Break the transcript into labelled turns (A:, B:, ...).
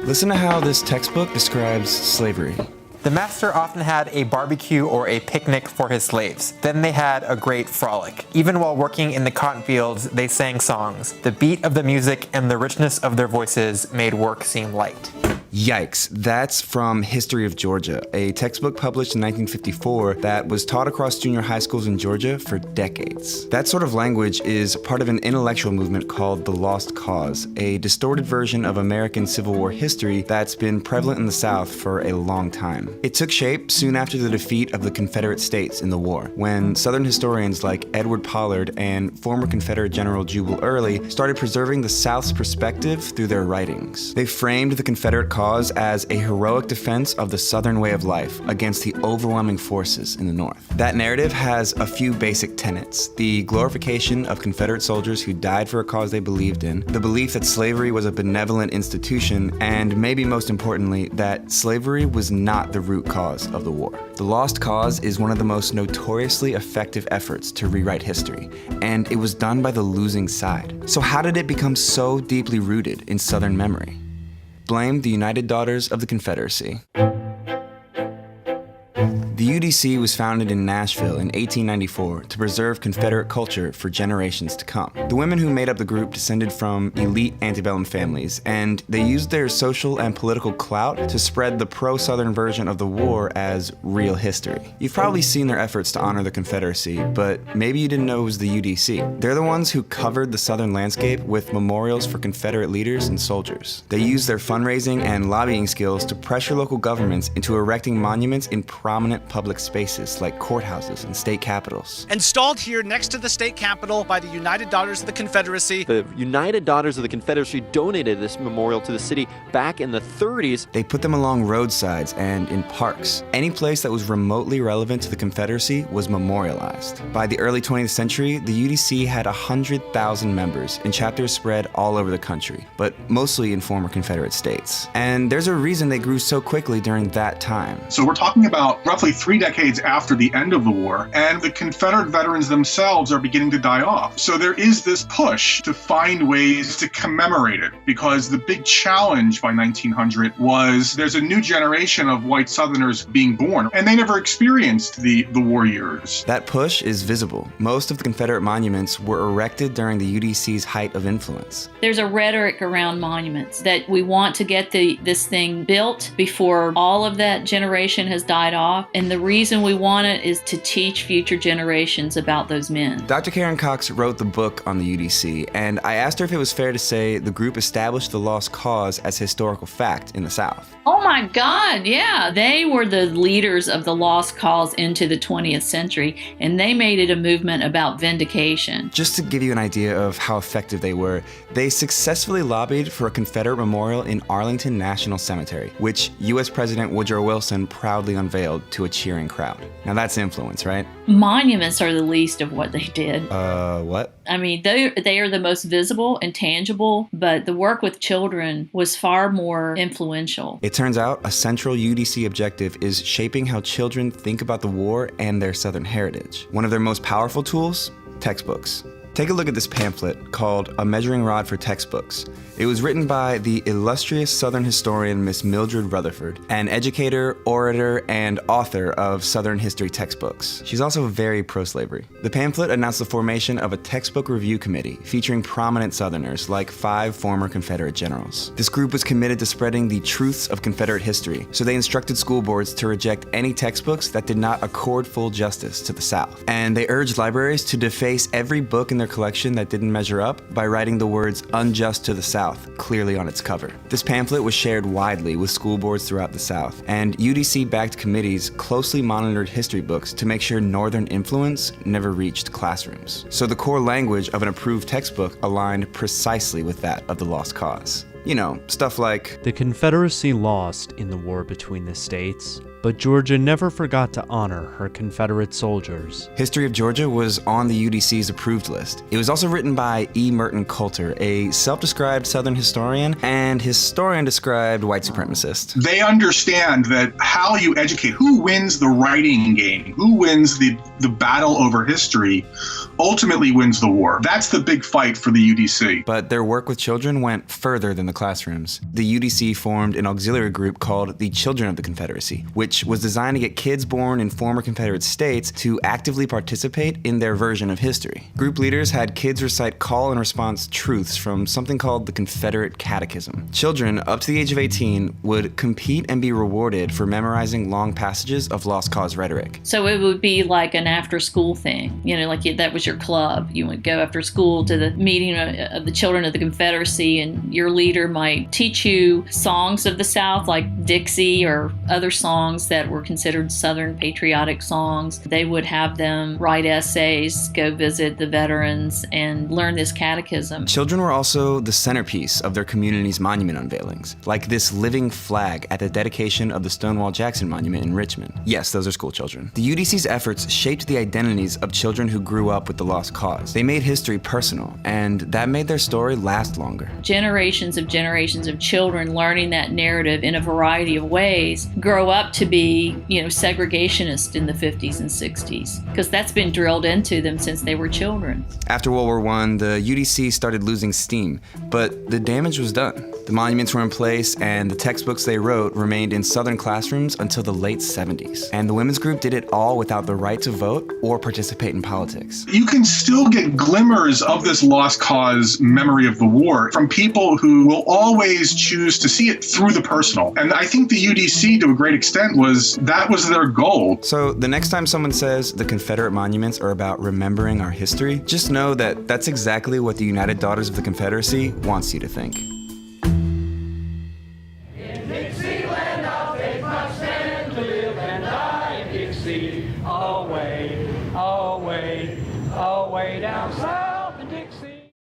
A: Listen to how this textbook describes slavery.
B: The master often had a barbecue or a picnic for his slaves. Then they had a great frolic. Even while working in the cotton fields, they sang songs. The beat of the music and the richness of their voices made work seem light.
A: Yikes, that's from History of Georgia, a textbook published in 1954 that was taught across junior high schools in Georgia for decades. That sort of language is part of an intellectual movement called the Lost Cause, a distorted version of American Civil War history that's been prevalent in the South for a long time. It took shape soon after the defeat of the Confederate States in the war, when Southern historians like Edward Pollard and former Confederate General Jubal Early started preserving the South's perspective through their writings. They framed the Confederate cause as a heroic defense of the Southern way of life against the overwhelming forces in the North. That narrative has a few basic tenets: the glorification of Confederate soldiers who died for a cause they believed in, the belief that slavery was a benevolent institution, and maybe most importantly, that slavery was not the root cause of the war. The Lost Cause is one of the most notoriously effective efforts to rewrite history, and it was done by the losing side. So how did it become so deeply rooted in Southern memory? Blame the United Daughters of the Confederacy. The UDC was founded in Nashville in 1894 to preserve Confederate culture for generations to come. The women who made up the group descended from elite antebellum families, and they used their social and political clout to spread the pro-Southern version of the war as real history. You've probably seen their efforts to honor the Confederacy, but maybe you didn't know it was the UDC. They're the ones who covered the Southern landscape with memorials for Confederate leaders and soldiers. They used their fundraising and lobbying skills to pressure local governments into erecting monuments in prominent public spaces like courthouses and state capitals.
C: Installed here next to the state capitol by the United Daughters of the Confederacy.
D: The United Daughters of the Confederacy donated this memorial to the city back in the 30s.
A: They put them along roadsides and in parks. Any place that was remotely relevant to the Confederacy was memorialized. By the early 20th century, the UDC had 100,000 members in chapters spread all over the country, but mostly in former Confederate states. And there's a reason they grew so quickly during that time.
E: So we're talking about roughly 3 decades after the end of the war, and the Confederate veterans themselves are beginning to die off. So there is this push to find ways to commemorate it, because the big challenge by 1900 was there's a new generation of white Southerners being born, and they never experienced the war years.
A: That push is visible. Most of the Confederate monuments were erected during the UDC's height of influence.
F: There's a rhetoric around monuments that we want to get this thing built before all of that generation has died off. And the reason we want it is to teach future generations about those men.
A: Dr. Karen Cox wrote the book on the UDC, and I asked her if it was fair to say the group established the Lost Cause as historical fact in the South.
F: Oh my God, yeah. They were the leaders of the Lost Cause into the 20th century, and they made it a movement about vindication.
A: Just to give you an idea of how effective they were, they successfully lobbied for a Confederate memorial in Arlington National Cemetery, which U.S. President Woodrow Wilson proudly unveiled to a cheering crowd. Now that's influence, right?
F: Monuments are the least of what they did.
A: What?
F: I mean, they are the most visible and tangible, but the work with children was far more influential.
A: It turns out a central UDC objective is shaping how children think about the war and their Southern heritage. One of their most powerful tools? Textbooks. Take a look at this pamphlet called A Measuring Rod for Textbooks. It was written by the illustrious Southern historian Miss Mildred Rutherford, an educator, orator, and author of Southern history textbooks. She's also very pro-slavery. The pamphlet announced the formation of a textbook review committee featuring prominent Southerners like 5 former Confederate generals. This group was committed to spreading the truths of Confederate history, so they instructed school boards to reject any textbooks that did not accord full justice to the South. And they urged libraries to deface every book in their collection that didn't measure up by writing the words "unjust to the South" clearly on its cover. This pamphlet was shared widely with school boards throughout the South, and UDC-backed committees closely monitored history books to make sure Northern influence never reached classrooms. So the core language of an approved textbook aligned precisely with that of the Lost Cause. You know, stuff like,
G: "The Confederacy lost in the war between the states, but Georgia never forgot to honor her Confederate soldiers.
A: History of Georgia was on the UDC's approved list. It was also written by E. Merton Coulter, a self-described Southern historian and historian-described white supremacist.
E: They understand that how you educate, who wins the writing game, who wins the battle over history, ultimately wins the war. That's the big fight for the UDC.
A: But their work with children went further than the classrooms. The UDC formed an auxiliary group called the Children of the Confederacy, which was designed to get kids born in former Confederate states to actively participate in their version of history. Group leaders had kids recite call and response truths from something called the Confederate Catechism. Children up to the age of 18 would compete and be rewarded for memorizing long passages of lost cause rhetoric.
F: So it would be like an after-school thing, like that was your club. You would go after school to the meeting of the Children of the Confederacy, and your leader might teach you songs of the South like Dixie or other songs that were considered Southern patriotic songs. They would have them write essays, go visit the veterans, and learn this catechism.
A: Children were also the centerpiece of their community's monument unveilings, like this living flag at the dedication of the Stonewall Jackson Monument in Richmond. Yes, those are school children. The UDC's efforts shaped the identities of children who grew up with the lost cause. They made history personal, and that made their story last longer.
F: Generations of children learning that narrative in a variety of ways grow up to be, segregationist in the 50s and 60s, because that's been drilled into them since they were children.
A: After World War I, the UDC started losing steam, but the damage was done. The monuments were in place, and the textbooks they wrote remained in Southern classrooms until the late 70s. And the women's group did it all without the right to vote or participate in politics.
E: You can still get glimmers of this lost cause memory of the war from people who will always choose to see it through the personal. And I think the UDC, to a great extent, was their goal.
A: So the next time someone says the Confederate monuments are about remembering our history, just know that that's exactly what the United Daughters of the Confederacy wants you to think.